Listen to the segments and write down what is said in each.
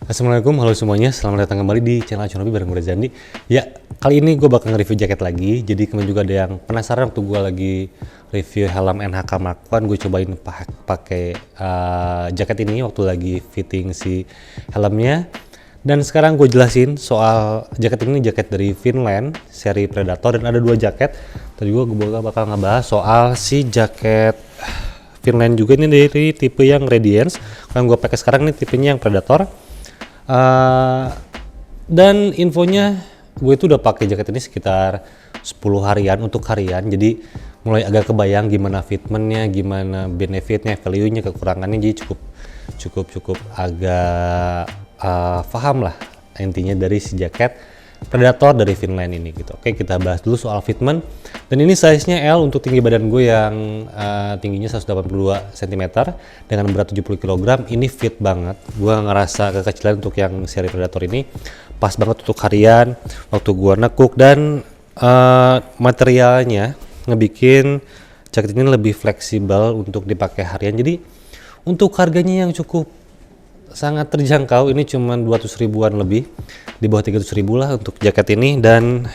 Assalamualaikum, halo semuanya. Selamat datang kembali di channel Acuan Hobi bareng gue Zandi. Ya, kali ini gue bakal nge-review jaket lagi. Jadi kemarin juga ada yang penasaran waktu gue lagi review helm NHK Mark I. Gue cobain pakai jaket ini waktu lagi fitting si helmnya. Dan sekarang gue jelasin soal jaket ini, jaket dari Finland, seri Predator. Dan ada dua jaket. Tadi gue bakal ngebahas soal si jaket Finland juga, ini dari tipe yang Radiance. Yang gue pakai sekarang ini tipenya yang Predator. Dan infonya gue itu udah pakai jaket ini sekitar 10 harian untuk harian, jadi mulai agak kebayang gimana fitmentnya, gimana benefitnya, value-nya, kekurangannya, jadi cukup agak paham lah intinya dari si jaket Predator dari Finland ini gitu. Oke, kita bahas dulu soal fitment. Dan ini size-nya L untuk tinggi badan gue yang tingginya 182 cm dengan berat 70 kg. Ini fit banget. Gue ngerasa kekecilan untuk yang seri Predator ini. Pas banget untuk harian, waktu gue nekuk, dan materialnya ngebikin jaket ini lebih fleksibel untuk dipakai harian. Jadi untuk harganya yang cukup sangat terjangkau, ini cuma 200 ribuan lebih, di bawah 300 ribu lah untuk jaket ini. Dan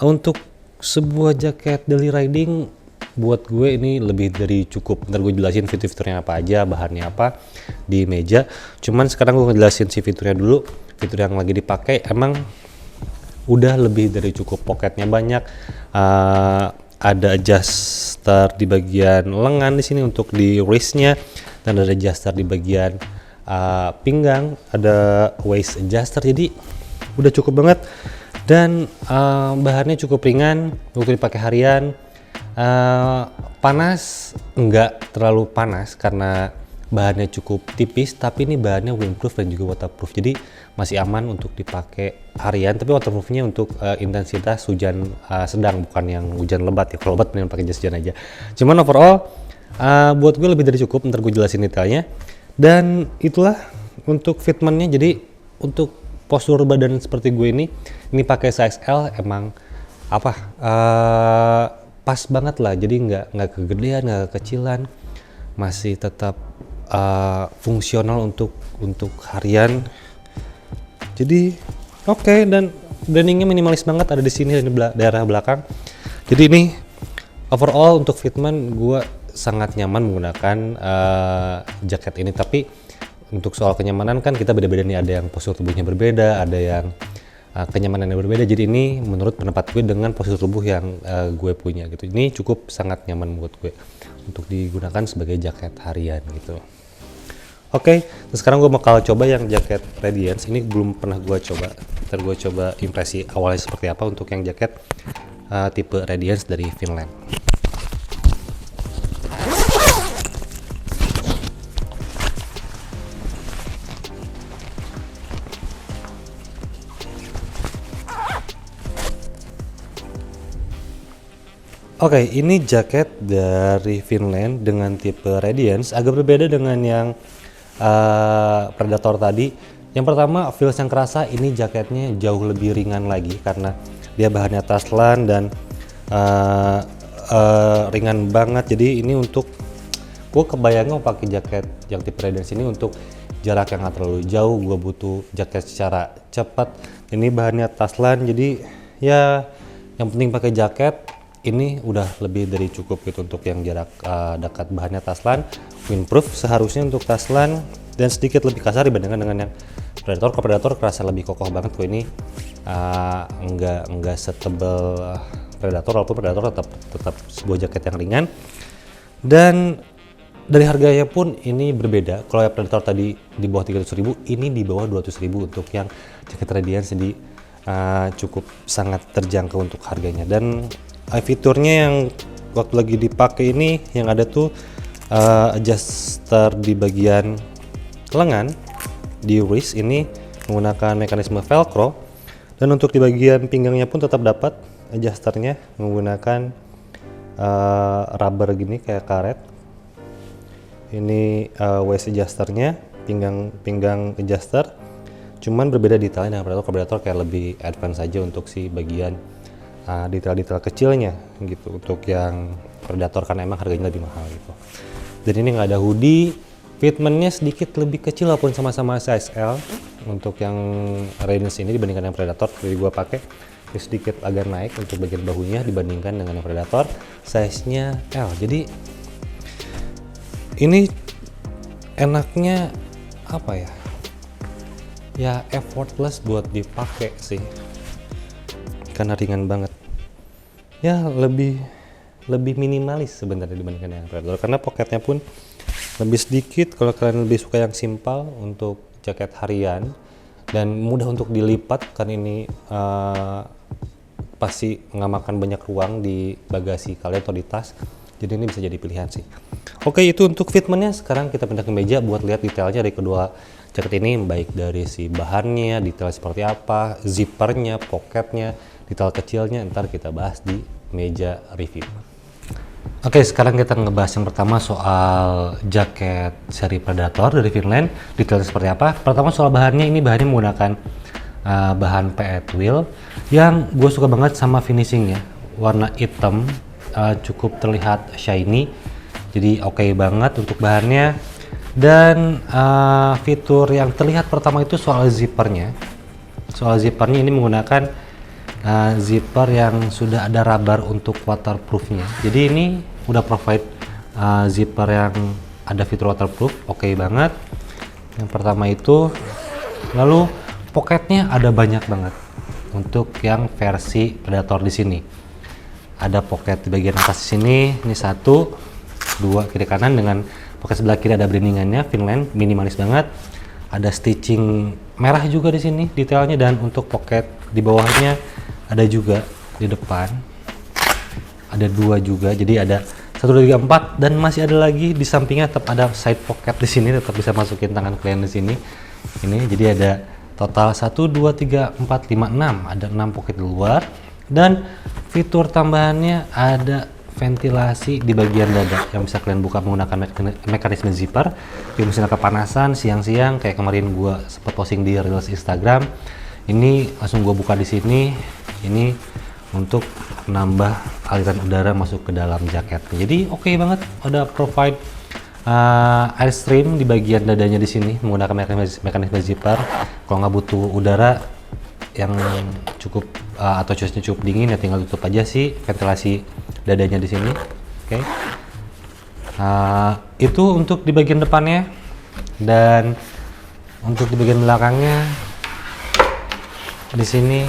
untuk sebuah jaket daily riding buat gue ini lebih dari cukup. Ntar gue jelasin fitur-fiturnya apa aja, bahannya apa di meja. Cuman sekarang gue ngejelasin si fiturnya dulu. Fitur yang lagi dipakai emang udah lebih dari cukup. Pocketnya banyak, ada adjuster di bagian lengan di sini untuk di wristnya, dan ada adjuster di bagian pinggang, ada waist adjuster, jadi udah cukup banget. Dan bahannya cukup ringan untuk dipakai harian. Panas enggak terlalu panas karena bahannya cukup tipis, tapi ini bahannya windproof dan juga waterproof, jadi masih aman untuk dipakai harian. Tapi waterproofnya untuk intensitas hujan sedang, bukan yang hujan lebat ya. Kalau lebat mending pakai jas hujan aja. Cuman overall buat gue lebih dari cukup. Ntar gue jelasin detailnya. Dan itulah untuk fitmentnya. Jadi untuk postur badan seperti gue ini pakai size L, emang pas banget lah. Jadi nggak kegedean, nggak kekecilan, masih tetap fungsional untuk harian. Jadi oke. Dan brandingnya minimalis banget, ada di sini di daerah belakang. Jadi ini overall untuk fitment gue sangat nyaman menggunakan jaket ini. Tapi untuk soal kenyamanan kan kita beda-beda nih, ada yang postur tubuhnya berbeda, ada yang kenyamanannya berbeda. Jadi ini menurut pendapat gue dengan postur tubuh yang gue punya gitu, ini cukup sangat nyaman buat gue untuk digunakan sebagai jaket harian gitu. Oke, sekarang gue bakal coba yang jaket Radiance. Ini belum pernah gue coba. Ntar gue coba impresi awalnya seperti apa untuk yang jaket tipe Radiance dari Finland. Oke, ini jaket dari Finland dengan tipe Radiance. Agak berbeda dengan yang Predator tadi. Yang pertama, feels yang kerasa, ini jaketnya jauh lebih ringan lagi karena dia bahannya Taslan dan ringan banget. Jadi ini untuk gue kebayangnya pakai jaket yang tipe Radiance ini untuk jarak yang gak terlalu jauh. Gue butuh jaket secara cepat. Ini bahannya Taslan, jadi ya yang penting pakai jaket ini udah lebih dari cukup gitu untuk yang jarak dekat. Bahannya Taslan, windproof seharusnya untuk Taslan, dan sedikit lebih kasar dibandingkan dengan yang Predator. Kalau Predator kerasa lebih kokoh banget. Kok ini enggak setebal Predator, walaupun Predator tetap sebuah jaket yang ringan. Dan dari harganya pun ini berbeda. Kalau yang Predator tadi di bawah 300 ribu, ini di bawah 200 ribu untuk yang jaket Radiance. Jadi cukup sangat terjangkau untuk harganya. Dan fiturnya yang waktu lagi dipakai ini yang ada tuh adjuster di bagian lengan, di wrist ini menggunakan mekanisme velcro, dan untuk di bagian pinggangnya pun tetap dapat adjusternya menggunakan rubber gini kayak karet. Ini waist adjusternya, pinggang adjuster, cuman berbeda detailnya dengan Predator. Predator kayak lebih advance aja untuk si bagian detail-detail kecilnya gitu untuk yang Predator, karena emang harganya lebih mahal gitu. Dan ini nggak ada hoodie, Fitmentnya sedikit lebih kecil walaupun sama-sama size L untuk yang Radiance ini dibandingkan yang Predator. Jadi gua pakai sedikit agak naik untuk bagian bahunya dibandingkan dengan yang Predator, size-nya L. Jadi ini enaknya apa ya? Ya effortless buat dipakai sih. Karena ringan banget. Ya lebih minimalis sebenarnya dibandingkan yang Predator, karena poketnya pun lebih sedikit. Kalau kalian lebih suka yang simpel untuk jaket harian dan mudah untuk dilipat, kan ini pasti nggak makan banyak ruang di bagasi kalian atau di tas, jadi ini bisa jadi pilihan sih. Oke, itu untuk fitmentnya. Sekarang kita pindah ke meja buat lihat detailnya dari kedua jaket ini, baik dari si bahannya, detail seperti apa, zippernya, poketnya, detail kecilnya, ntar kita bahas di meja review. Oke, sekarang kita ngebahas yang pertama soal jaket seri Predator dari Finland. Detailnya seperti apa? Pertama soal bahannya, ini bahannya menggunakan bahan PE twill yang gue suka banget sama finishingnya. Warna hitam, cukup terlihat shiny, jadi oke banget untuk bahannya. Dan fitur yang terlihat pertama itu soal zippernya. Soal zippernya ini menggunakan zipper yang sudah ada rubber untuk waterproofnya. Jadi ini udah provide zipper yang ada fitur waterproof, oke banget. Yang pertama itu. Lalu poketnya ada banyak banget untuk yang versi Predator di sini. Ada poket di bagian atas sini, ini 1, 2 kiri kanan, dengan poket sebelah kiri ada brandingannya Finland, minimalis banget. Ada stitching merah juga di sini detailnya, dan untuk poket di bawahnya ada juga di depan. Ada 2 juga, jadi ada 1, 2, 3, 4, dan masih ada lagi di sampingnya. Tetap ada side pocket di sini, tetap bisa masukin tangan kalian di sini. Ini jadi ada total 1, 2, 3, 4, 5, 6. Ada 6 pocket di luar, dan fitur tambahannya ada ventilasi di bagian dada yang bisa kalian buka menggunakan mekanisme zipper. Jadi misalnya kepanasan siang-siang kayak kemarin gua sempat posting di reels Instagram, ini langsung gua buka di sini. Ini untuk nambah aliran udara masuk ke dalam jaketnya. Jadi oke banget, ada provide airstream di bagian dadanya di sini menggunakan mekanisme zipper. Kalau nggak butuh udara yang cukup atau cuacanya cukup dingin, ya tinggal tutup aja sih ventilasi dadanya di sini. Oke. Itu untuk di bagian depannya, dan untuk di bagian belakangnya di sini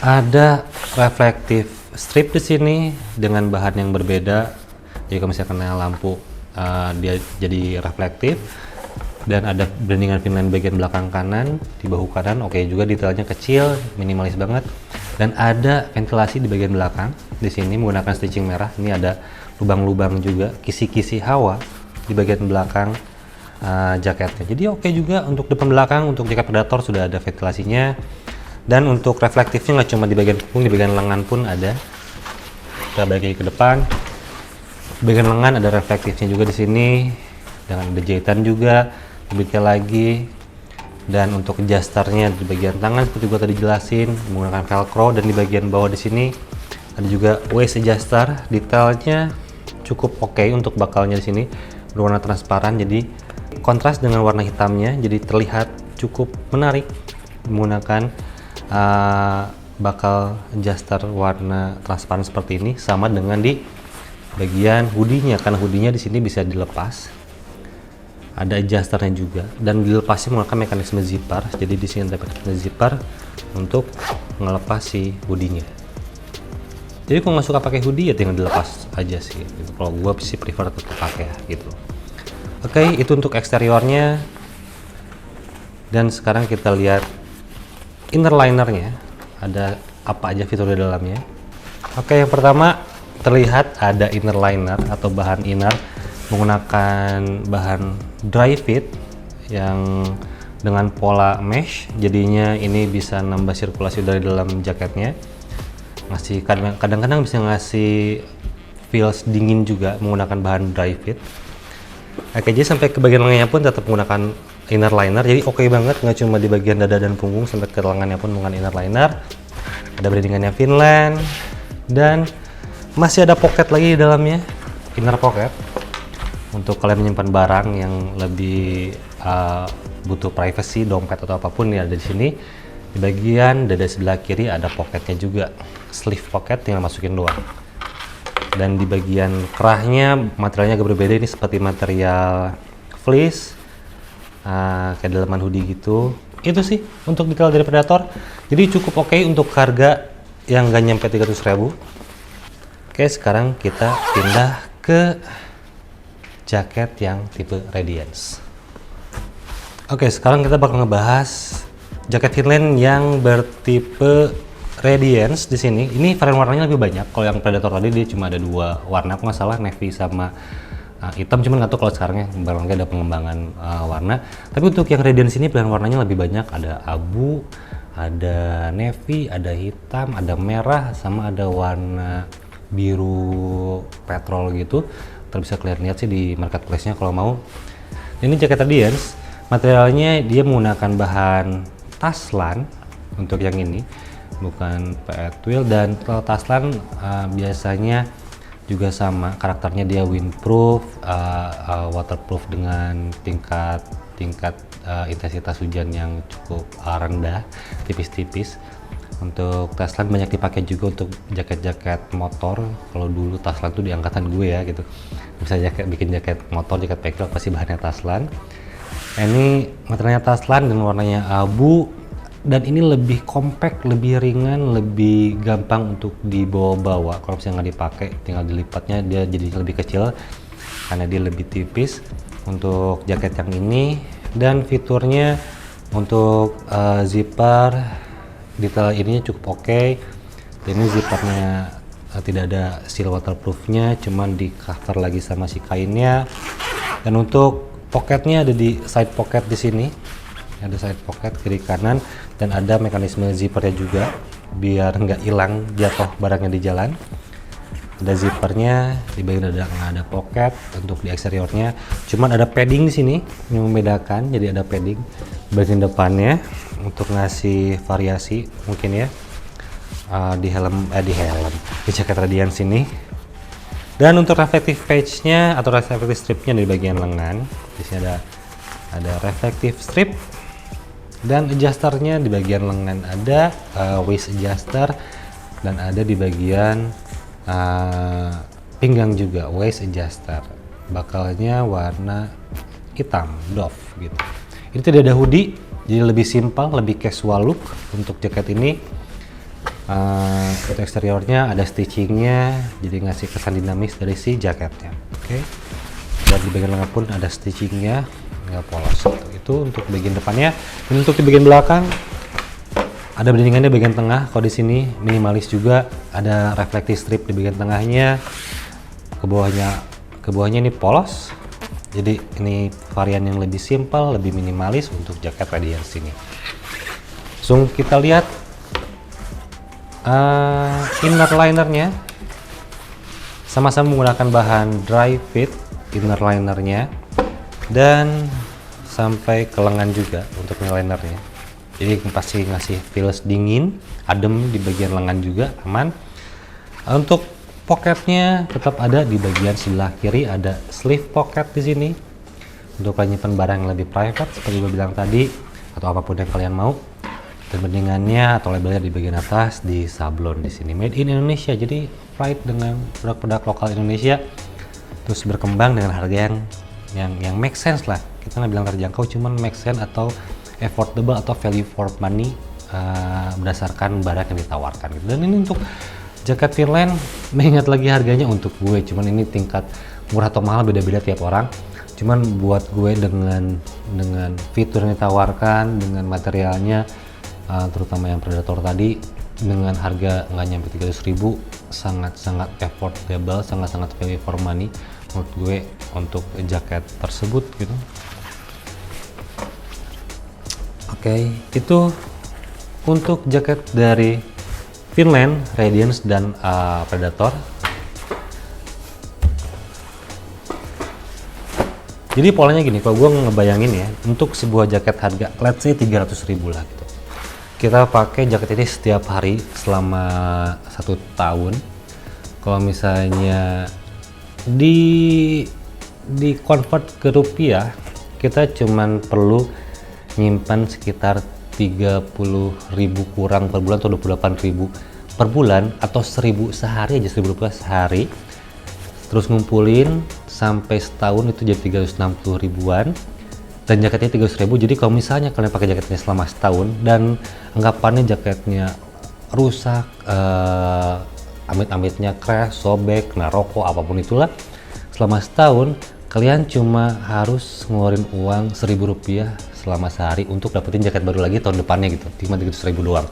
ada reflective strip di sini dengan bahan yang berbeda. Jadi kalau misalnya kena lampu dia jadi reflektif, dan ada brandingan Finland bagian belakang kanan di bahu kanan. Oke juga, detailnya kecil, minimalis banget, dan ada ventilasi di bagian belakang di sini menggunakan stitching merah. Ini ada lubang-lubang juga, kisi-kisi hawa di bagian belakang jaketnya. Jadi oke juga untuk depan belakang. Untuk jaket Predator sudah ada ventilasinya. Dan untuk reflektifnya nggak cuma di bagian punggung, di bagian lengan pun ada. Kita balik lagi ke depan. Di bagian lengan ada reflektifnya juga di sini, dengan ada jahitan juga, detail lagi. Dan untuk adjusternya di bagian tangan seperti gua tadi jelasin menggunakan velcro, dan di bagian bawah di sini ada juga waist adjuster. Detailnya cukup oke untuk bakalnya di sini berwarna transparan, jadi kontras dengan warna hitamnya, jadi terlihat cukup menarik menggunakan bakal adjuster warna transparan seperti ini. Sama dengan di bagian hoodie-nya, karena hoodie-nya di sini bisa dilepas, ada adjusternya juga, dan dilepasnya menggunakan mekanisme zipper. Jadi di sini ada mekanisme zipper untuk ngelepas si hoodie-nya. Jadi kalau nggak suka pakai hoodie ya tinggal dilepas aja sih. Gitu. Kalau gue sih prefer tetap pakai ya, gitu. Oke, itu untuk eksteriornya. Dan sekarang kita lihat inner linernya, ada apa aja fitur di dalamnya. Oke, yang pertama terlihat ada inner liner atau bahan inner menggunakan bahan dry fit yang dengan pola mesh. Jadinya ini bisa nambah sirkulasi dari dalam jaketnya, ngasih kadang-kadang bisa ngasih feels dingin juga menggunakan bahan dry fit. Oke, jadi sampai ke bagian lengannya pun tetap menggunakan inner liner, jadi oke banget, nggak cuma di bagian dada dan punggung, sampai ke lengannya pun menggunakan inner liner. Ada brandingannya Finland, dan masih ada pocket lagi di dalamnya. inner pocket untuk kalian menyimpan barang yang lebih butuh privacy, dompet atau apapun ya ada di sini. Di bagian dada sebelah kiri ada pocketnya juga, sleeve pocket, tinggal masukin doang. Dan di bagian kerahnya materialnya agak berbeda, ini seperti material fleece, kayak dalaman hoodie gitu. Itu sih untuk detail dari Predator. Jadi cukup oke untuk harga yang gak nyampe 300.000. Oke, sekarang kita pindah ke jaket yang tipe Radiance. Oke, sekarang kita bakal ngebahas jaket Finland yang bertipe Radiance di sini. Ini varian warnanya lebih banyak. Kalau yang Predator tadi dia cuma ada 2 warna, aku nggak salah, navy sama hitam. Cuman nggak tahu kalau sekarangnya barangnya ada pengembangan warna. Tapi untuk yang Radiance ini pilihan warnanya lebih banyak. Ada abu, ada navy, ada hitam, ada merah, sama ada warna biru petrol gitu. Ntar bisa kalian lihat sih di marketplace-nya kalau mau. Ini jaket Radiance, materialnya dia menggunakan bahan Taslan untuk yang ini, bukan PE twill. Dan kalau Taslan biasanya juga sama karakternya, dia windproof, waterproof dengan tingkat intensitas hujan yang cukup rendah, tipis-tipis. Untuk Taslan banyak dipakai juga untuk jaket-jaket motor. Kalau dulu Taslan tuh di angkatan gue ya gitu, bisa bikin jaket motor, jaket pekel pasti bahannya Taslan. Ini materialnya Taslan dan warnanya abu, dan ini lebih compact, lebih ringan, lebih gampang untuk dibawa-bawa. Kalau misalnya nggak dipakai, tinggal dilipatnya, dia jadi lebih kecil karena dia lebih tipis untuk jaket yang ini. Dan fiturnya untuk zipper, detail ininya cukup oke. Ini zippernya tidak ada seal waterproofnya, cuman di cover lagi sama si kainnya. Dan untuk pocketnya ada di side pocket di sini, ada side pocket kiri kanan, dan ada mekanisme zippernya juga biar nggak hilang jatuh barangnya di jalan. Ada zippernya di bagian dada, nggak ada pocket. Untuk di eksteriornya cuman ada padding di sini yang membedakan, jadi ada padding bagian depannya untuk ngasih variasi mungkin ya. Di jaket Radiance ini. Dan untuk reflective page-nya atau reflective strip-nya di bagian lengan, di sini ada reflective strip, dan adjuster-nya di bagian lengan ada waist adjuster, dan ada di bagian pinggang juga waist adjuster. Bakalnya warna hitam doff gitu. Ini tidak ada hoodie, jadi lebih simpel, lebih casual look untuk jaket ini. Untuk eksteriornya ada stitchingnya, jadi ngasih kesan dinamis dari si jaketnya. Oke. Dan di bagian lengan pun ada stitchingnya, nggak polos gitu. Itu untuk bagian depannya. Dan untuk di bagian belakang ada bendingannya bagian tengah. Kalau di sini minimalis juga, ada reflective strip di bagian tengahnya. Ke bawahnya ini polos. Jadi ini varian yang lebih simpel, lebih minimalis untuk jaket Radiance ini. Langsung kita lihat inner linernya, sama-sama menggunakan bahan dry fit inner linernya, dan sampai ke lengan juga untuk inner linernya. Jadi pasti ngasih feels dingin, adem di bagian lengan juga, aman. Untuk pocketnya tetap ada di bagian sebelah kiri, ada sleeve pocket di sini untuk menyimpan barang yang lebih private seperti gue bilang tadi, atau apapun yang kalian mau. Dan bendingannya atau labelnya di bagian atas di sablon di sini, made in Indonesia, jadi pride dengan produk-produk lokal Indonesia, terus berkembang dengan harga yang make sense lah. Kita nggak bilang terjangkau, cuman make sense atau affordable atau value for money berdasarkan barang yang ditawarkan gitu. Dan ini untuk jaket Finland, mengingat lagi harganya untuk gue, cuman ini tingkat murah atau mahal beda-beda tiap orang. Cuman buat gue dengan fitur yang ditawarkan, dengan materialnya, terutama yang Predator tadi, dengan harga nggak nyampe 300.000, sangat-sangat affordable, sangat-sangat value for money menurut gue untuk jaket tersebut gitu. Oke, itu untuk jaket dari Finland, Radiance, dan Predator. Jadi polanya gini, kalau gue ngebayangin ya, untuk sebuah jaket harga let's say 300.000 lah gitu, kita pakai jaket ini setiap hari selama 1 tahun. Kalau misalnya di convert ke rupiah kita cuman perlu nyimpan sekitar 30.000 kurang per bulan atau 28.000 per bulan atau 1.000 sehari aja, 1.000 rupiah sehari, terus ngumpulin sampai setahun itu jadi 360 ribuan dan jaketnya 300.000. Jadi kalau misalnya kalian pakai jaketnya selama setahun dan anggapannya jaketnya rusak, amit-amitnya crash, sobek, kena rokok, apapun itulah, selama setahun kalian cuma harus ngeluarin uang 1.000 rupiah selama sehari untuk dapetin jaket baru lagi tahun depannya gitu, cuma 300.000 doang.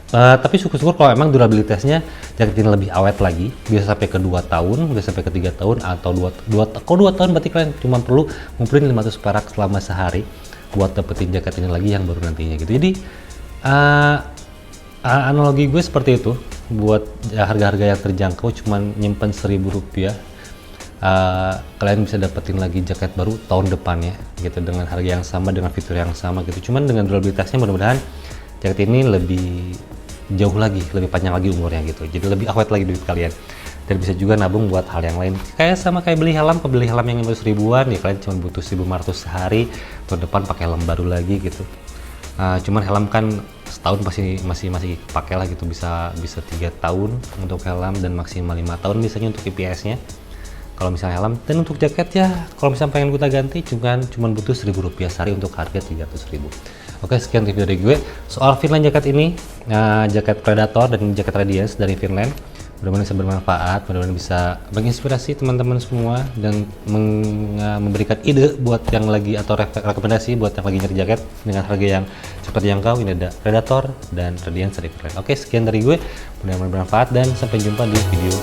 Tapi syukur-syukur kalau emang durabilitasnya jaket ini lebih awet lagi, bisa sampai ke 2 tahun, bisa sampai ke 3 tahun, atau 2 tahun berarti kalian cuma perlu ngumpulin 500 perak selama sehari buat dapetin jaket ini lagi yang baru nantinya gitu. Jadi analogi gue seperti itu, buat harga-harga yang terjangkau cuman nyimpen 1.000 rupiah, kalian bisa dapetin lagi jaket baru tahun depannya gitu dengan harga yang sama, dengan fitur yang sama gitu, cuman dengan durabilitasnya mudah-mudahan jaket ini lebih jauh lagi, lebih panjang lagi umurnya gitu, jadi lebih awet lagi duit kalian, dan bisa juga nabung buat hal yang lain, kayak beli helm yang 500 ribuan ya kalian cuma butuh 1.500 sehari, tahun depan pakai helm baru lagi gitu. Cuman helm kan setahun masih pakai lah gitu, bisa 3 tahun untuk helm dan maksimal 5 tahun biasanya untuk IPS-nya kalau misalnya helm. Dan untuk jaket ya kalau misalnya pengen kita ganti cuman butuh 1.000 rupiah sehari untuk harga 300.000. Oke, sekian review dari gue soal Finland jaket ini, jaket Predator dan jaket Radiance dari Finland. Mudah-mudahan bisa bermanfaat, mudah-mudahan bisa menginspirasi teman-teman semua dan memberikan ide buat yang lagi, atau rekomendasi buat yang lagi nyari jaket dengan harga yang cepat dijangkau. Ini ada Predator dan Radiance dari Finland. Oke, sekian dari gue, mudah-mudahan bermanfaat dan sampai jumpa di video